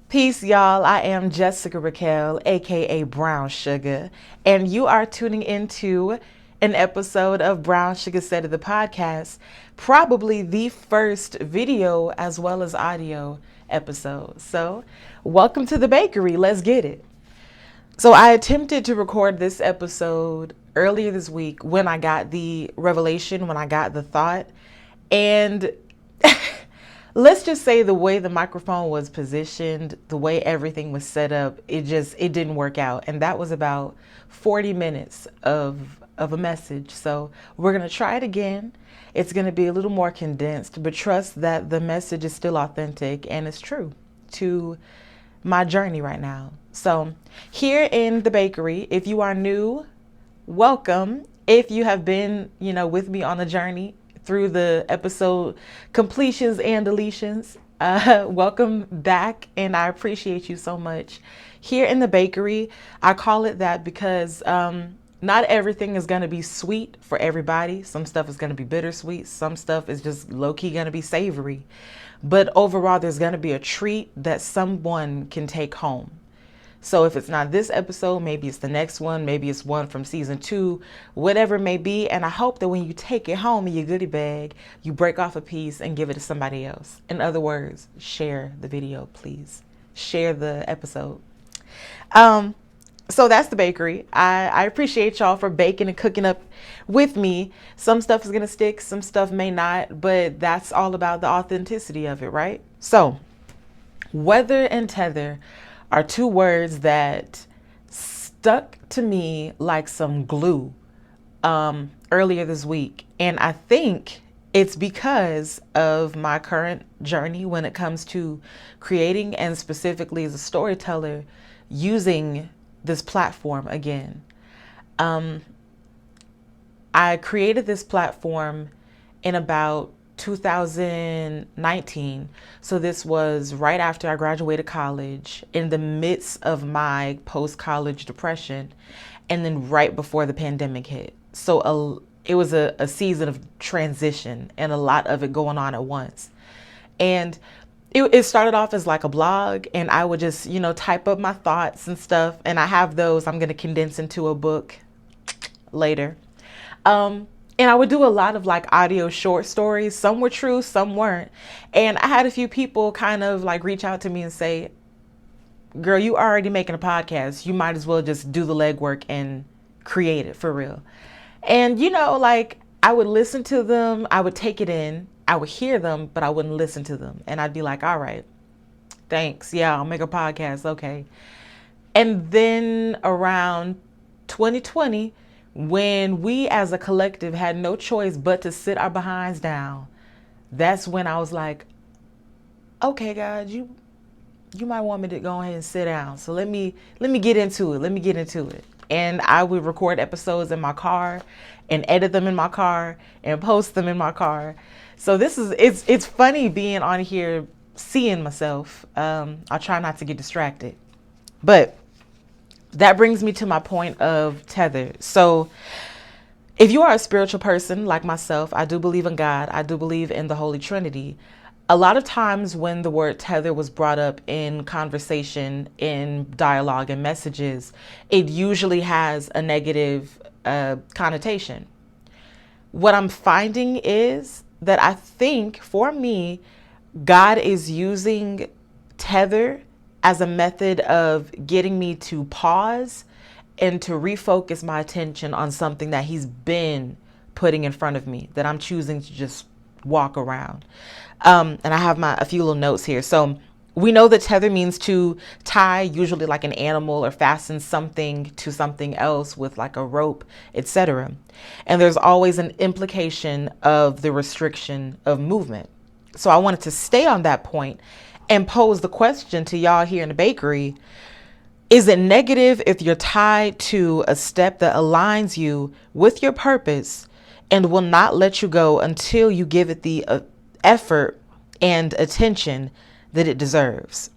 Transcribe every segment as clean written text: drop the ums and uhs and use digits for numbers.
Peace, y'all. I am Jessica Raquel, aka Brown Sugar, and you are tuning into an episode of Brown Suga Said It, the podcast, probably the first video as well as audio episode. So, welcome to the bakery. Let's get it. So, I attempted to record this episode earlier this week when I got the revelation, when I got the thought, and let's just say the way the microphone was positioned, the way everything was set up, it didn't work out. And that was about 40 minutes of a message. So we're going to try it again. It's going to be a little more condensed, but trust that the message is still authentic and it's true to my journey right now. So here in the bakery, if you are new, welcome. If you have been, with me on the journey through the episode completions and deletions, welcome back, and I appreciate you so much. Here in the bakery, I call it that because not everything is going to be sweet for everybody. Some stuff is going to be bittersweet. Some stuff is just low-key going to be savory. But overall, there's going to be a treat that someone can take home. So if it's not this episode, maybe it's the next one, maybe it's one from season 2, whatever it may be. And I hope that when you take it home in your goodie bag, you break off a piece and give it to somebody else. In other words, share the video, please. Share the episode. So that's the bakery. I appreciate y'all for baking and cooking up with me. Some stuff is going to stick, some stuff may not, but that's all about the authenticity of it, right? So, weather and tether are two words that stuck to me like some glue earlier this week. And I think it's because of my current journey when it comes to creating and specifically as a storyteller using this platform again. I created this platform in about 2019. So this was right after I graduated college, in the midst of my post-college depression, and then right before the pandemic hit. So it was a season of transition and a lot of it going on at once. And it started off as like a blog, and I would just, type up my thoughts and stuff. And I have those I'm going to condense into a book later. And I would do a lot of like audio short stories. Some were true, some weren't. And I had a few people kind of like reach out to me and say, girl, you already making a podcast. You might as well just do the legwork and create it for real. And, I would listen to them. I would take it in. I would hear them, but I wouldn't listen to them. And I'd be like, all right, thanks. Yeah, I'll make a podcast. Okay. And then around 2020, when we as a collective had no choice but to sit our behinds down, that's when I was like, okay, guys, you might want me to go ahead and sit down. So let me get into it. And I would record episodes in my car and edit them in my car and post them in my car. So it's funny being on here, seeing myself. I'll try not to get distracted. But that brings me to my point of tether. So if you are a spiritual person like myself, I do believe in God. I do believe in the Holy Trinity. A lot of times when the word tether was brought up in conversation, in dialogue and messages, it usually has a negative connotation. What I'm finding is that I think for me, God is using tether as a method of getting me to pause and to refocus my attention on something that he's been putting in front of me, that I'm choosing to just walk around. And I have a few little notes here. So we know that tether means to tie, usually like an animal, or fasten something to something else with like a rope, etc. And there's always an implication of the restriction of movement. So I wanted to stay on that point and pose the question to y'all here in the bakery. Is it negative if you're tied to a step that aligns you with your purpose and will not let you go until you give it the effort and attention that it deserves?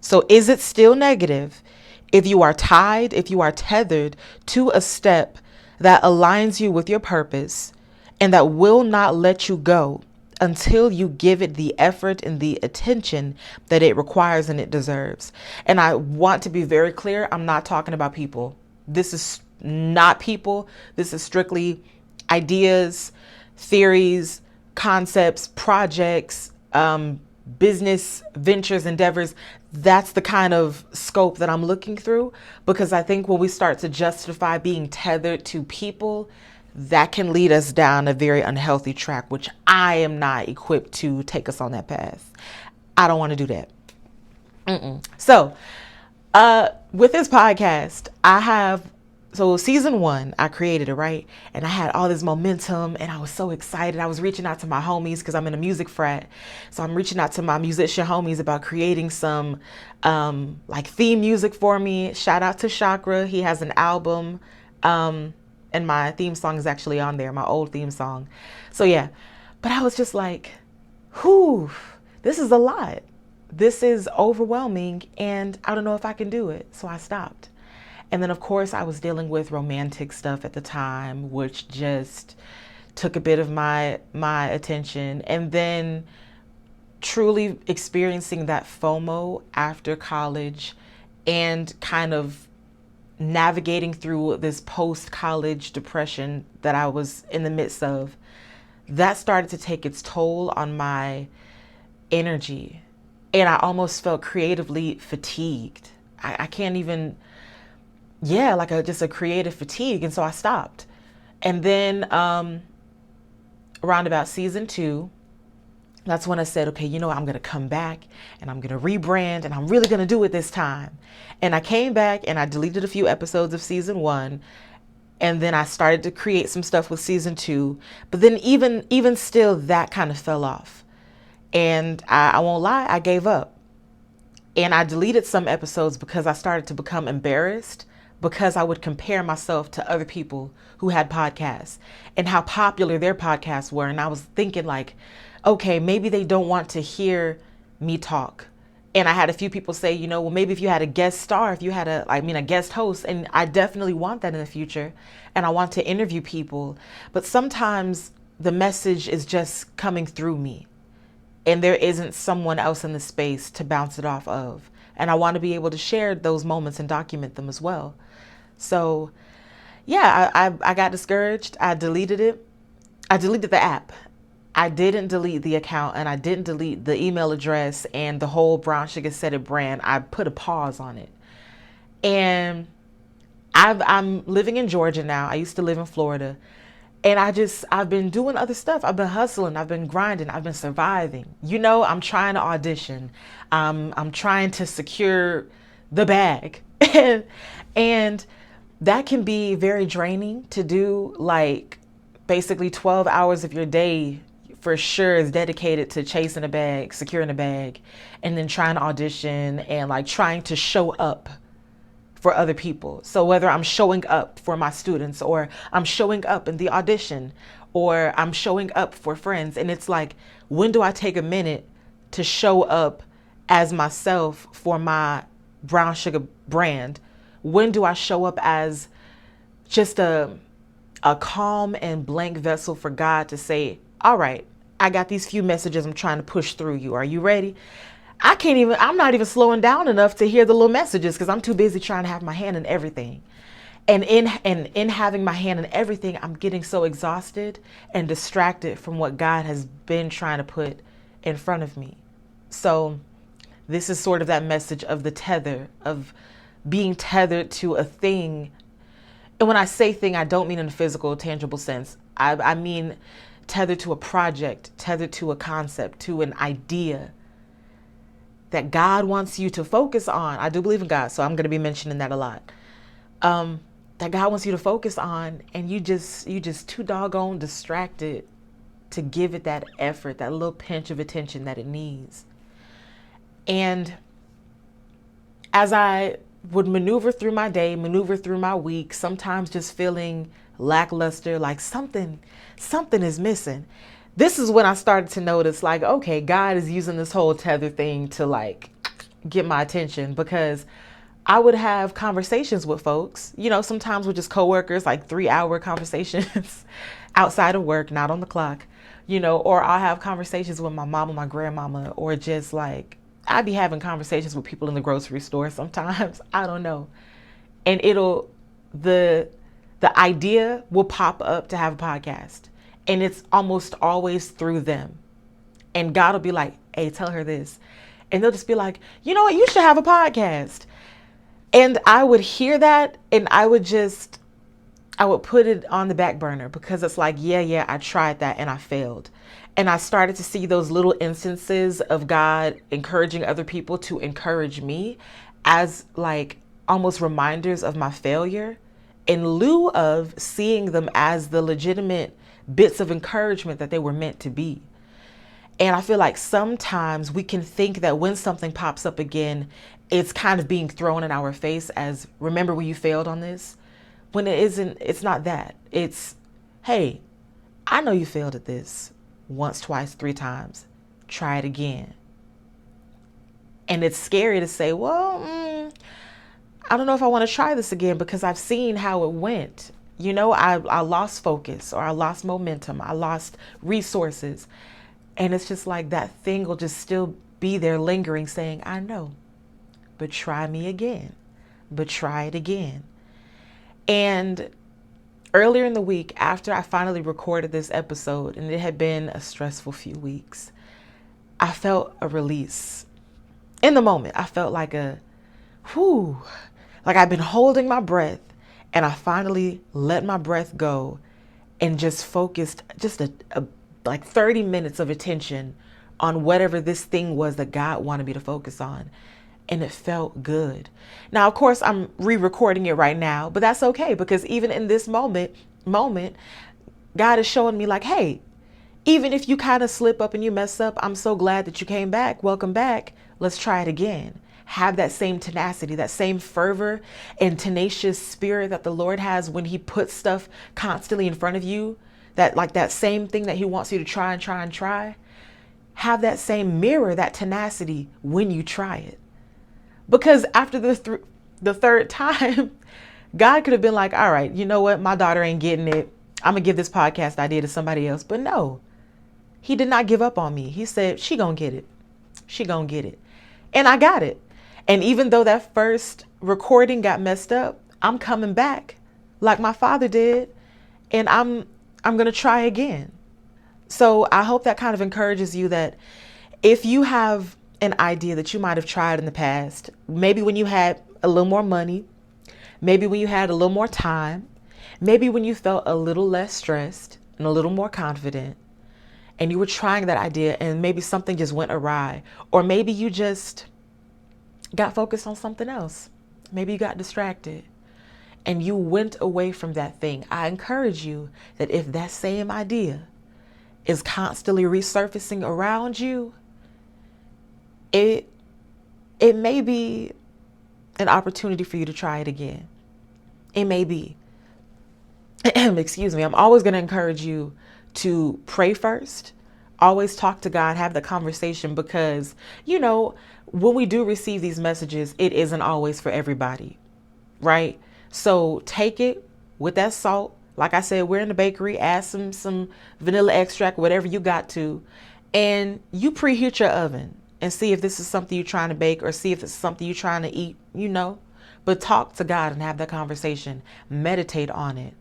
So is it still negative if you are tied, if you are tethered to a step that aligns you with your purpose and that will not let you go until you give it the effort and the attention that it requires and it deserves. And I want to be very clear, I'm not talking about people. This is not people. This is strictly ideas, theories, concepts, projects, business ventures, endeavors. That's the kind of scope that I'm looking through, because I think when we start to justify being tethered to people, that can lead us down a very unhealthy track, which I am not equipped to take us on that path. I don't want to do that. So, with this podcast, so season 1, I created it, right? And I had all this momentum and I was so excited. I was reaching out to my homies because I'm in a music frat. So I'm reaching out to my musician homies about creating some like theme music for me. Shout out to Chakra. He has an album. And my theme song is actually on there, my old theme song. So yeah, but I was just like, whew, this is a lot. This is overwhelming and I don't know if I can do it. So I stopped. And then of course I was dealing with romantic stuff at the time, which just took a bit of my attention. And then truly experiencing that FOMO after college and kind of navigating through this post-college depression that I was in the midst of, that started to take its toll on my energy. And I almost felt creatively fatigued. I can't even, like just a creative fatigue. And so I stopped. And then around about season 2, that's when I said, okay, I'm going to come back and I'm going to rebrand and I'm really going to do it this time. And I came back and I deleted a few episodes of season 1. And then I started to create some stuff with season 2. But then even still, that kind of fell off. And I won't lie, I gave up. And I deleted some episodes because I started to become embarrassed, because I would compare myself to other people who had podcasts and how popular their podcasts were. And I was thinking like, okay, maybe they don't want to hear me talk. And I had a few people say, well, maybe if you had a guest star, if you had a guest host, and I definitely want that in the future. And I want to interview people, but sometimes the message is just coming through me and there isn't someone else in the space to bounce it off of. And I want to be able to share those moments and document them as well. So yeah, I got discouraged. I deleted it. I deleted the app. I didn't delete the account and I didn't delete the email address and the whole Brown Sugar Said It brand. I put a pause on it. And I'm living in Georgia now. I used to live in Florida. And I've been doing other stuff. I've been hustling. I've been grinding. I've been surviving. I'm trying to audition. I'm trying to secure the bag. And that can be very draining to do. Like basically 12 hours of your day for sure is dedicated to chasing a bag, securing a bag, and then trying to audition and like trying to show up for other people. So whether I'm showing up for my students or I'm showing up in the audition or I'm showing up for friends, and it's like, when do I take a minute to show up as myself for my Brown Sugar brand? When do I show up as just a calm and blank vessel for God to say, all right, I got these few messages I'm trying to push through you. Are you ready? I'm not even slowing down enough to hear the little messages because I'm too busy trying to have my hand in everything. And in having my hand in everything, I'm getting so exhausted and distracted from what God has been trying to put in front of me. So this is sort of that message of the tether, of being tethered to a thing. And when I say thing, I don't mean in a physical, tangible sense. I mean tethered to a project, tethered to a concept, to an idea that God wants you to focus on. I do believe in God, so I'm going to be mentioning that a lot. That God wants you to focus on, and you just too doggone distracted to give it that effort, that little pinch of attention that it needs. And as I would maneuver through my day, maneuver through my week, sometimes just feeling lackluster, like something is missing. This is when I started to notice, like, okay, God is using this whole tether thing to like get my attention, because I would have conversations with folks, sometimes with just coworkers, like 3-hour conversations. outside of work, not on the clock, or I'll have conversations with my mama, my grandmama, or just like I'd be having conversations with people in the grocery store sometimes. I don't know. And the idea will pop up to have a podcast. And it's almost always through them. And God will be like, hey, tell her this. And they'll just be like, you know what? You should have a podcast. And I would hear that and I would put it on the back burner because it's like, yeah, I tried that and I failed. And I started to see those little instances of God encouraging other people to encourage me as like almost reminders of my failure in lieu of seeing them as the legitimate bits of encouragement that they were meant to be. And I feel like sometimes we can think that when something pops up again, it's kind of being thrown in our face as, remember when you failed on this? When it isn't, it's not that. It's, hey, I know you failed at this once, twice, 3 times. Try it again. And it's scary to say, well, I don't know if I want to try this again because I've seen how it went. I lost focus or I lost momentum. I lost resources. And it's just like that thing will just still be there lingering saying, I know, but try me again, but try it again. And earlier in the week, after I finally recorded this episode, and it had been a stressful few weeks, I felt a release. In the moment, I felt like like I've been holding my breath and I finally let my breath go and just focused just like 30 minutes of attention on whatever this thing was that God wanted me to focus on. And it felt good. Now, of course, I'm re-recording it right now, but that's okay because even in this moment, God is showing me like, hey, even if you kind of slip up and you mess up, I'm so glad that you came back. Welcome back. Let's try it again. Have that same tenacity, that same fervor and tenacious spirit that the Lord has when he puts stuff constantly in front of you, that same thing that he wants you to try and try and try. Have that same mirror, that tenacity when you try it. Because after the third time, God could have been like, all right, you know what? My daughter ain't getting it. I'm going to give this podcast idea to somebody else. But no, he did not give up on me. He said, she going to get it. She going to get it. And I got it. And even though that first recording got messed up, I'm coming back like my father did. And I'm going to try again. So I hope that kind of encourages you that if you have an idea that you might have tried in the past, maybe when you had a little more money, maybe when you had a little more time, maybe when you felt a little less stressed and a little more confident, and you were trying that idea and maybe something just went awry, or maybe you just got focused on something else. Maybe you got distracted and you went away from that thing. I encourage you that if that same idea is constantly resurfacing around you, it may be an opportunity for you to try it again. It may be. Excuse me. I'm always going to encourage you to pray first. Always talk to God, have the conversation because, when we do receive these messages, it isn't always for everybody, right? So take it with that salt. Like I said, we're in the bakery, add some vanilla extract, whatever you got to, and you preheat your oven and see if this is something you're trying to bake or see if it's something you're trying to eat, but talk to God and have that conversation. Meditate on it.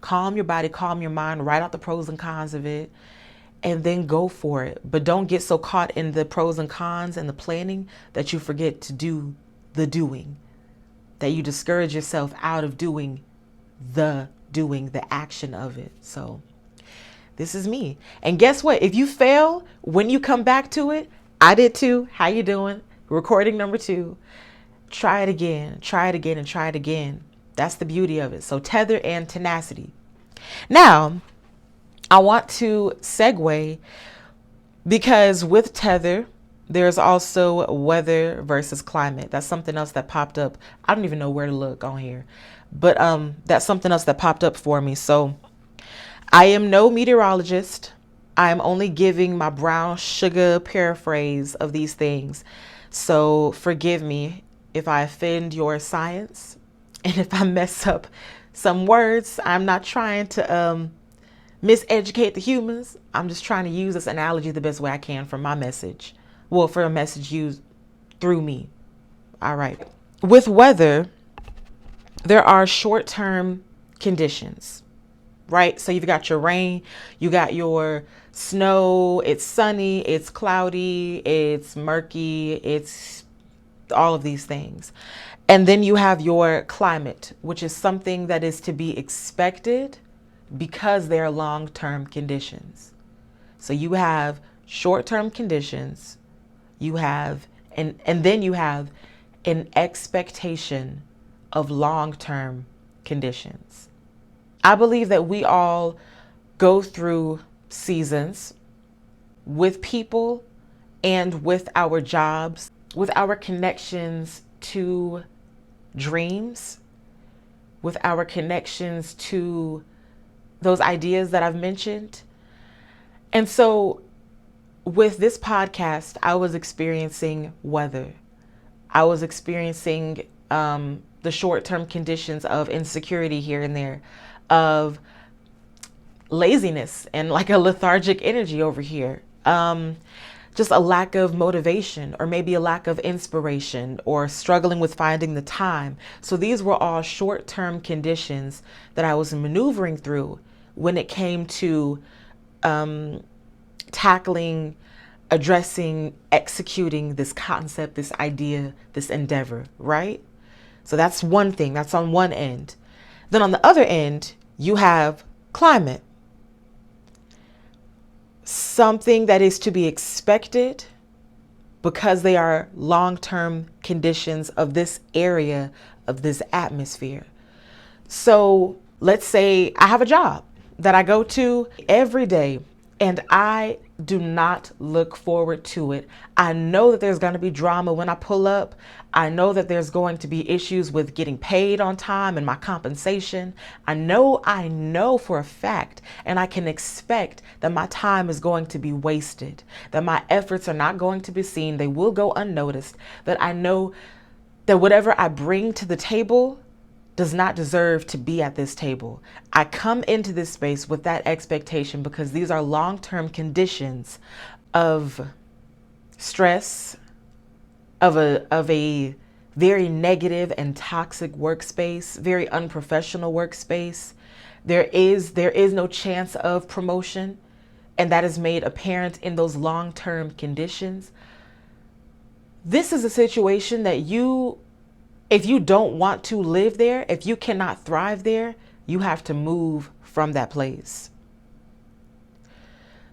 Calm your body, calm your mind, write out the pros and cons of it, and then go for it. But don't get so caught in the pros and cons and the planning that you forget to do the doing, that you discourage yourself out of doing the action of it. So this is me. And guess what? If you fail, when you come back to it, I did too. How you doing? Recording number 2. Try it again, and try it again. That's the beauty of it. So tether and tenacity. Now, I want to segue because with tether, there's also weather versus climate. That's something else that popped up. I don't even know where to look on here, but that's something else that popped up for me. So I am no meteorologist. I am only giving my brown sugar paraphrase of these things. So forgive me if I offend your science and if I mess up some words. I'm not trying to miseducate the humans. I'm just trying to use this analogy the best way I can for my message. Well, for a message used through me. All right. With weather, there are short-term conditions, right? So you've got your rain, you got your snow, it's sunny, it's cloudy, it's murky, it's all of these things. And then you have your climate, which is something that is to be expected because they're long-term conditions. So you have short-term conditions, you have, and then you have an expectation of long-term conditions. I believe that we all go through seasons with people and with our jobs, with our connections to dreams, with our connections to those ideas that I've mentioned. And so with this podcast, I was experiencing weather. I was experiencing the short-term conditions of insecurity here and there, of laziness and like a lethargic energy over here. Just a lack of motivation, or maybe a lack of inspiration, or struggling with finding the time. So these were all short-term conditions that I was maneuvering through when it came to tackling, addressing, executing this concept, this idea, this endeavor, right? So that's one thing, that's on one end. Then on the other end, you have climate. Something that is to be expected because they are long-term conditions of this area, of this atmosphere. So let's say I have a job that I go to every day and I do not look forward to it. I know that there's going to be drama when I pull up. I know that there's going to be issues with getting paid on time and my compensation. I know for a fact, and I can expect that my time is going to be wasted, that my efforts are not going to be seen. They will go unnoticed, that I know that whatever I bring to the table does not deserve to be at this table. I come into this space with that expectation because these are long-term conditions of stress, of a very negative and toxic workspace, very unprofessional workspace. There is no chance of promotion, and that is made apparent in those long-term conditions. This is a situation that if you don't want to live there, if you cannot thrive there, you have to move from that place.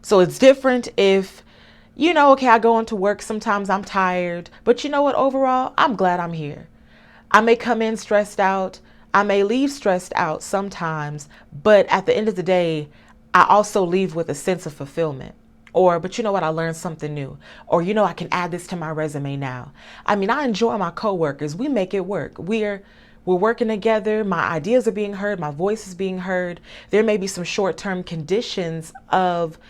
So it's different if, okay, I go into work, sometimes I'm tired, but you know what, overall, I'm glad I'm here. I may come in stressed out, I may leave stressed out sometimes, but at the end of the day, I also leave with a sense of fulfillment. But you know what, I learned something new. Or, I can add this to my resume now. I mean, I enjoy my coworkers. We make it work. We're working together. My ideas are being heard. My voice is being heard. There may be some short-term conditions of,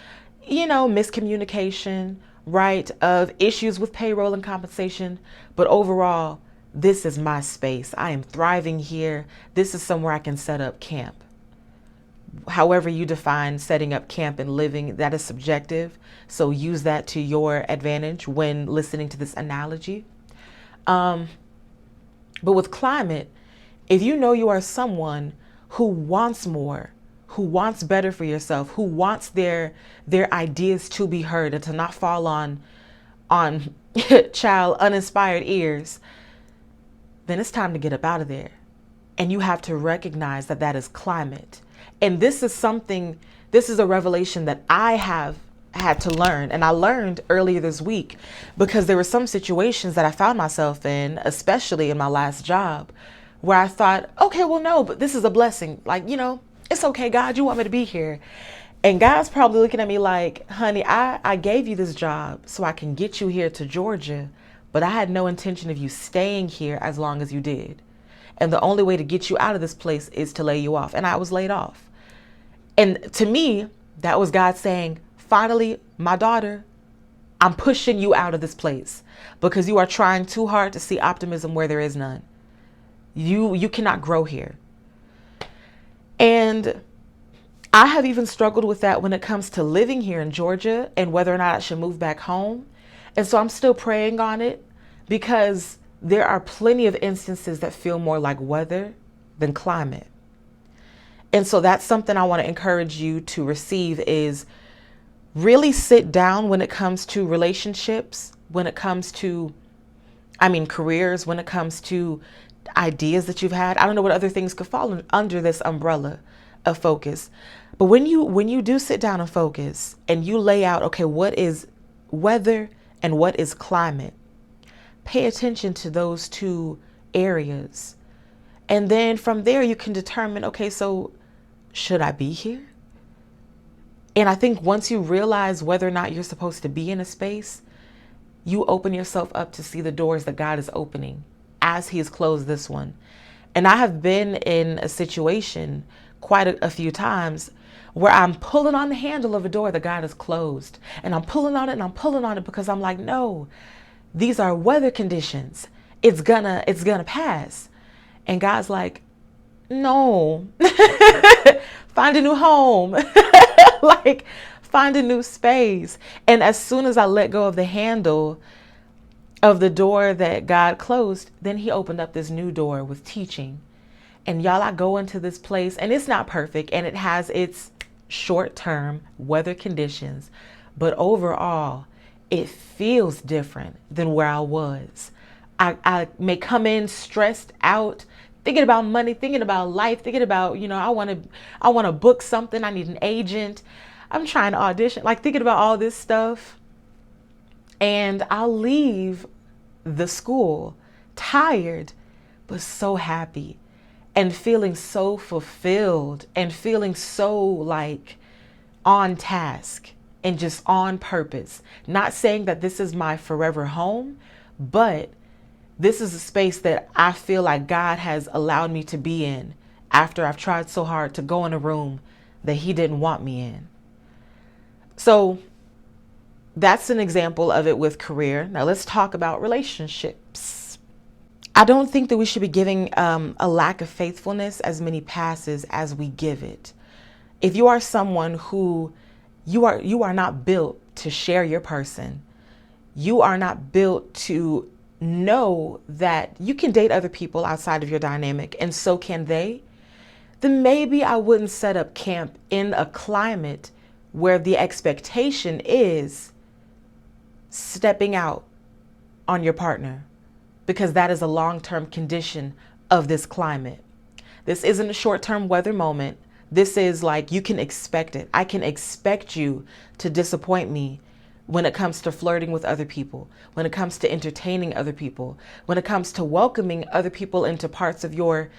miscommunication, right? Of issues with payroll and compensation. But overall, this is my space. I am thriving here. This is somewhere I can set up camp. However you define setting up camp and living, that is subjective. So use that to your advantage when listening to this analogy. But with climate, if you know you are someone who wants more, who wants better for yourself, who wants their ideas to be heard and to not fall on child uninspired ears, then it's time to get up out of there. And you have to recognize that that is climate. And this is a revelation that I have had to learn. And I learned earlier this week because there were some situations that I found myself in, especially in my last job, where I thought, okay, well, no, but this is a blessing. Like, it's okay, God, you want me to be here. And God's probably looking at me like, honey, I gave you this job so I can get you here to Georgia, but I had no intention of you staying here as long as you did. And the only way to get you out of this place is to lay you off. And I was laid off. And to me, that was God saying, finally, my daughter, I'm pushing you out of this place because you are trying too hard to see optimism where there is none. You cannot grow here. And I have even struggled with that when it comes to living here in Georgia and whether or not I should move back home. And so I'm still praying on it, because there are plenty of instances that feel more like weather than climate. And so that's something I want to encourage you to receive, is really sit down when it comes to relationships, when it comes to, careers, when it comes to ideas that you've had. I don't know what other things could fall under this umbrella of focus. But when you do sit down and focus and you lay out, okay, what is weather and what is climate? Pay attention to those two areas. And then from there you can determine, okay, so should I be here? And I think once you realize whether or not you're supposed to be in a space, you open yourself up to see the doors that God is opening as He has closed this one. And I have been in a situation quite a few times where I'm pulling on the handle of a door that God has closed. And I'm pulling on it and I'm pulling on it because I'm like, no, these are weather conditions. It's gonna pass. And God's like, no, find a new home. Like, find a new space. And as soon as I let go of the handle of the door that God closed, then He opened up this new door with teaching. And y'all, I go into this place and it's not perfect and it has its short-term weather conditions, but overall it feels different than where I was. I may come in stressed out, thinking about money, thinking about life, thinking about, I want to book something. I need an agent. I'm trying to audition, like thinking about all this stuff. And I'll leave the school tired, but so happy and feeling so fulfilled and feeling so like on task and just on purpose. Not saying that this is my forever home, but this is a space that I feel like God has allowed me to be in after I've tried so hard to go in a room that He didn't want me in. So that's an example of it with career. Now let's talk about relationships. I don't think that we should be giving a lack of faithfulness as many passes as we give it. If you are someone who you are not built to share your person, you are not built to know that you can date other people outside of your dynamic and so can they, then maybe I wouldn't set up camp in a climate where the expectation is stepping out on your partner, because that is a long-term condition of this climate. This isn't a short-term weather moment. This is like, you can expect it. I can expect you to disappoint me when it comes to flirting with other people, when it comes to entertaining other people, when it comes to welcoming other people into parts of your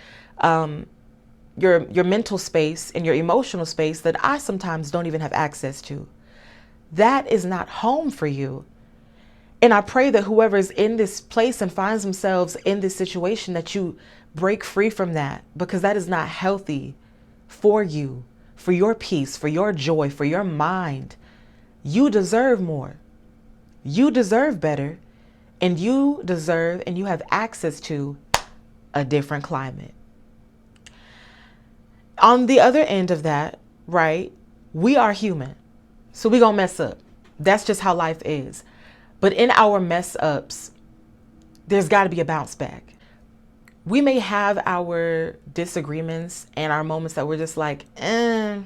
mental space and your emotional space that I sometimes don't even have access to. That is not home for you. And I pray that whoever's in this place and finds themselves in this situation, that you break free from that, because that is not healthy for you, for your peace, for your joy, for your mind. You deserve more. You deserve better. And you deserve and you have access to a different climate. On the other end of that, right, we are human. So we're going to mess up. That's just how life is. But in our mess ups, there's got to be a bounce back. We may have our disagreements and our moments that we're just like, I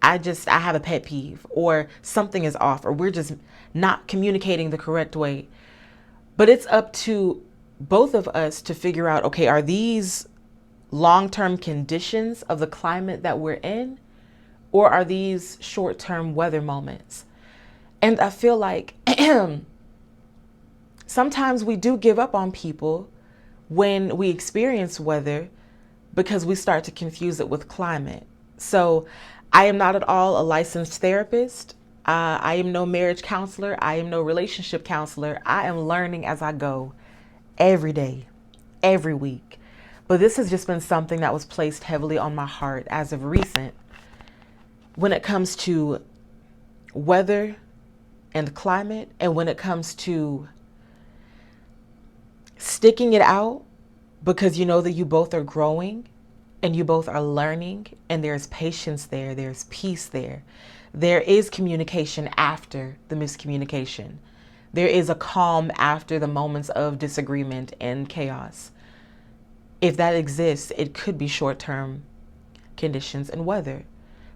have a pet peeve, or something is off, or we're just not communicating the correct way. But it's up to both of us to figure out, okay, are these long-term conditions of the climate that we're in, or are these short-term weather moments? And I feel like sometimes we do give up on people when we experience weather because we start to confuse it with climate. So I am not at all a licensed therapist. I am no marriage counselor. I am no relationship counselor. I am learning as I go every day, every week. But this has just been something that was placed heavily on my heart as of recent when it comes to weather and climate, and when it comes to sticking it out because you know that you both are growing, and you both are learning, and there's patience there, there's peace there. There is communication after the miscommunication. There is a calm after the moments of disagreement and chaos. If that exists, it could be short-term conditions and weather.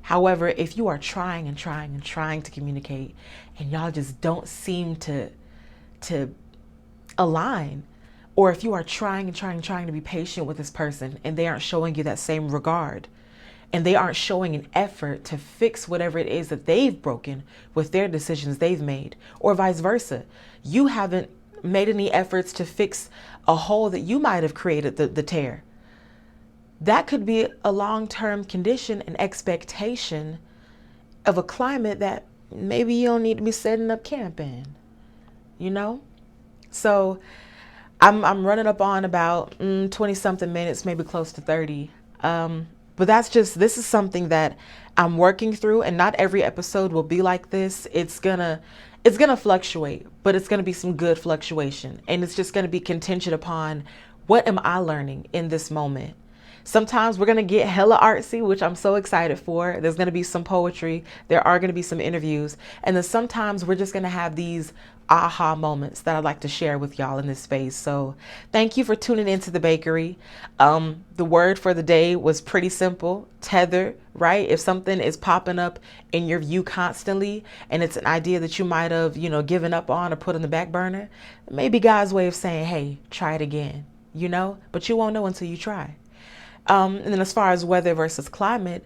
However, if you are trying and trying and trying to communicate and y'all just don't seem to align, or if you are trying and trying and trying to be patient with this person and they aren't showing you that same regard, and they aren't showing an effort to fix whatever it is that they've broken with their decisions they've made, or vice versa, you haven't made any efforts to fix a hole that you might have created, the tear. That could be a long-term condition and expectation of a climate that maybe you don't need to be setting up camp in, you know? So I'm running up on about 20 something minutes, maybe close to 30. But this is something that I'm working through, and not every episode will be like this. It's gonna fluctuate, but it's gonna be some good fluctuation. And it's just gonna be contingent upon what am I learning in this moment. Sometimes we're going to get hella artsy, which I'm so excited for. There's going to be some poetry. There are going to be some interviews. And then sometimes we're just going to have these aha moments that I'd like to share with y'all in this space. So thank you for tuning into The Bakery. The word for the day was pretty simple: tether, right? If something is popping up in your view constantly and it's an idea that you might have, given up on or put on the back burner, maybe God's way of saying, hey, try it again, but you won't know until you try. And then as far as weather versus climate,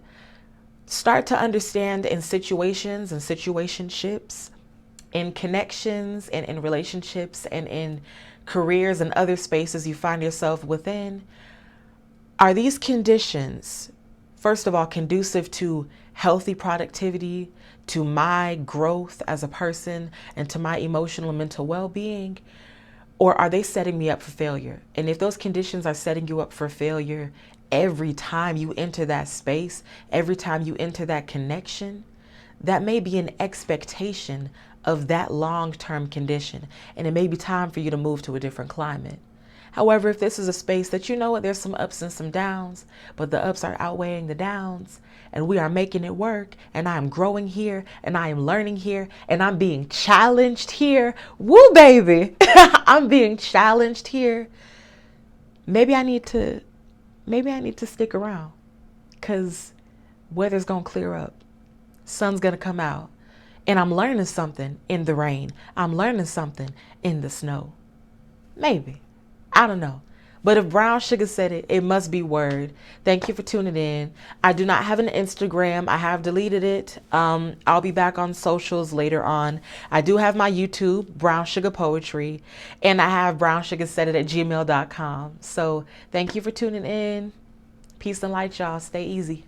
start to understand in situations and situationships, in connections and in relationships and in careers and other spaces you find yourself within, are these conditions, first of all, conducive to healthy productivity, to my growth as a person, and to my emotional and mental well-being? Or are they setting me up for failure? And if those conditions are setting you up for failure every time you enter that space, every time you enter that connection, that may be an expectation of that long-term condition. And it may be time for you to move to a different climate. However, if this is a space that there's some ups and some downs, but the ups are outweighing the downs, and we are making it work, and I am growing here, and I am learning here, and I'm being challenged here. Woo, baby. I'm being challenged here. Maybe I need to stick around, because weather's going to clear up. Sun's going to come out, and I'm learning something in the rain. I'm learning something in the snow. Maybe. I don't know. But if Brown Sugar said it, it must be word. Thank you for tuning in. I do not have an Instagram. I have deleted it. I'll be back on socials later on. I do have my YouTube, Brown Sugar Poetry, and I have brownsugasaidit@gmail.com. So thank you for tuning in. Peace and light, y'all. Stay easy.